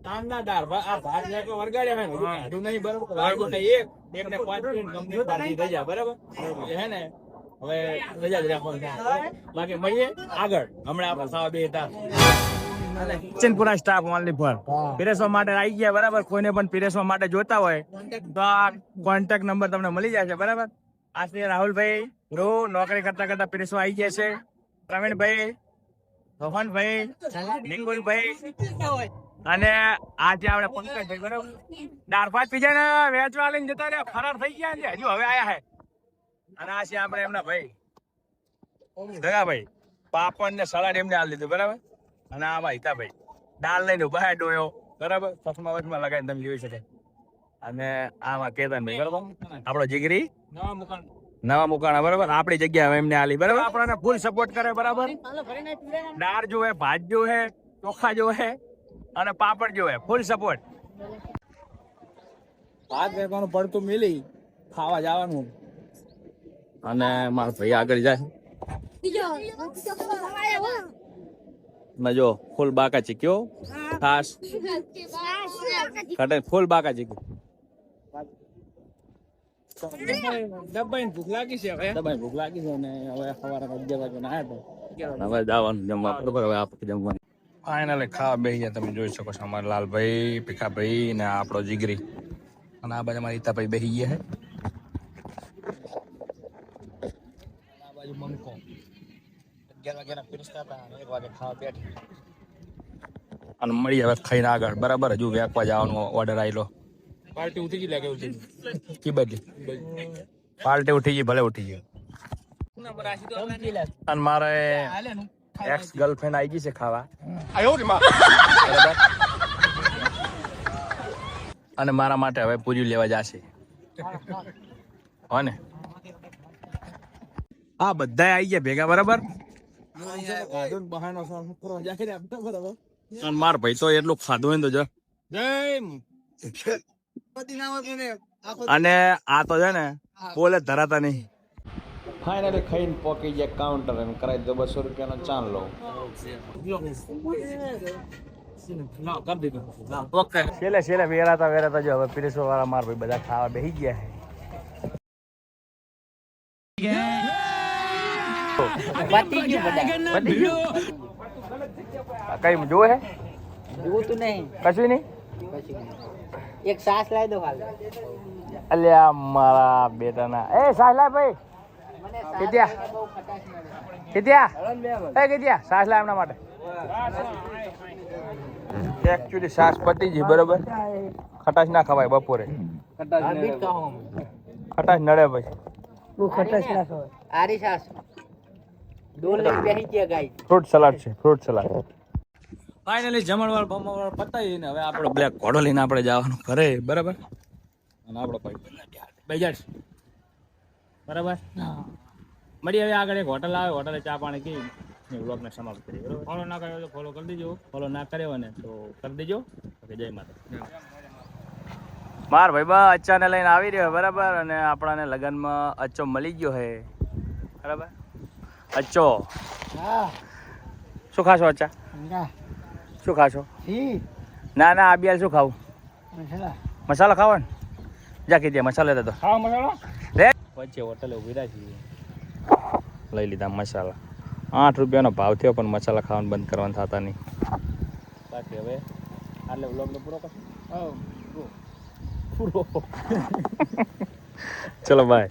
તાંદા દાળ આ ભાત ને કોઈ વરગાડ્યા હે કાઢું નહીં બરાબર લાગ્યો ને એક ને 5 મિનિટ કમ્પ્લીટ પાડી દઈ બરાબર હે ને હવે રજા જ રાખવાનું બાકી મળીએ આગળ હમણાં આપણે સાવા બે હતા કિચનપુરા સ્ટાફ ઓનલી ફોર પીરેસવા માટે આવી ગયા બરાબર કોઈને પણ પીરેસવા માટે જોતા હોય તો આ કોન્ટેક્ટ નંબર તમને મળી જશે બરાબર આ છે રાહુલભાઈ નોકરી કરતા કરતા પીરેસવા આવી ગયા છે પ્રવીણભાઈ રોહનભાઈ નિકુલભાઈ અને આજે આપણે પંકજભાઈ બરાબર દાળ ભાત પીજા ને વેચવા લઈને જતા રહ્યા ફરાર થઈ ગયા છે હજુ હવે આયા હે અને આ છે આપણે એમના ભાઈ દગાભાઈ પાપડ ને સલાડ એમને આલી દીધું બરાબર અને આમાં હિતાભાઈ દાળ લઈને બહાર ડોયો બરાબર ચશ્મા વચમાં લગાવીને તમે જોઈ શકે અને આમાં કેતનભાઈ બરાબર આપણો જીગરી નવા મુકાણા બરાબર આપણી જગ્યા એમને આલી બરાબર આપણને ફૂલ સપોર્ટ કરે બરાબર દાળ જોવે ભાત જોવે ચોખા જોવે અને પાપડ જોવે ફૂલ સપોર્ટ ભાત વેચવાનું પડતું મિલી ખાવા જવાનું અને મારા ભાઈ આગળ જાય જો ફૂલ બાકા ચીક્યો ખાસ કટે ફૂલ બાકા ચીક્યો દબાઈને ભૂખ લાગી છે હવે દબાઈને ભૂખ લાગી છે અને હવે સવારે 11 વાગે ના આવ્યા હવે જવાનું જમવા બરોબર હવે આપણે જમવાનું ફાઇનલી ખાવા બેસી ગયા તમે જોઈ શકો છો અમારા લાલભાઈ ભીખાભાઈ ને આપણો જીગરી અને આ બાજુ અમારા હિતાભાઈ બેસી ગયા છે આ બાજુ મમકો 11 વાગ્યાના પીરસતા હતા અને 1 વાગે ખાવા બેઠી અને મળી હવે ખાઈને આગળ બરાબર હજુ વેકવા જવાનો ઓર્ડર આવેલો પાર્ટી ઉઠી ગઈ લાગે ઉઠી કી બધી પાર્ટી ઉઠી ગઈ ભલે ઉઠી ગઈ અને મારે એક્સ ગર્લફ્રેન્ડ આવી ગઈ છે ખાવા બરાબર અને મારા માટે હવે પૂરી લેવા જશે હો ને આ બધા આવી ગયા ભેગા બરાબર માર ભાઈ તો એટલું ખાધું હોય તો જો અને આ તો છે ને બોલે ધરાતા નહીં ફાઇનલી ખાઈને પોકી જાય કાઉન્ટર એમ કરાવી દો 200 રૂપિયાનો ચાન લો છેલ્લે વેરાતા જો હવે પીરેસો વાળા માર ભાઈ બધા ખાવા બેસી ગયા કઈ જો હે જોવું તું નહીં કશું નહીં એક સાસ લાવી દો હાલ અલ્યા મારા બેટાના એ સાસ લાવ ભાઈ કેત્યા સાસ લાવ એમના માટે એકચ્યુઅલી સાસ પતી ગઈ બરોબર ખટાશ ના ખવાય બપોરે ખટાશ નડે ભાઈ ખટાશ ના ખવાય આરી સાસ ફ્રૂટ સલાડ છે ફ્રૂટ સલાડ ફાઇનલી જમણવાર બમણવાર પતાવી ને હવે આપણો બ્લેક ઘોડો લઈને આપણે જવાનું ઘરે બરાબર અને આપણો ભાઈ બરાબર મળી હવે આગળ એક હોટલ આવે હોટલે ચા પાણી કી વ્લોગને સમાપ્ત કરીએ બરાબર ફોલો ના કર્યો તો ફોલો કરી દેજો ફોલો ના કર્યો ને તો કરી દેજો ઓકે જય માતા માર ભાઈ બા અચ્ચાને લઈને આવી રહ્યો બરાબર અને આપણાને લગ્નમાં અચ્ચો મળી ગયો હે બરાબર અચ્ચો શું ખાશો અચ્ચા શું ખાશો ના ના આ શું ખાવું મસાલા ખાવો ને જા કીધે મસાલા લેતા તો ખાવા મસાલો રે વચ્ચે હોટલે ઉભી રાખી લઈ લીધા મસાલા 8 રૂપિયાનો ભાવ થયો પણ મસાલા ખાવાનું બંધ કરવાનું થતા નહીં બાકી હવે આટલે વ્લોગનો પૂરો કરશું પૂરો ચલો બાય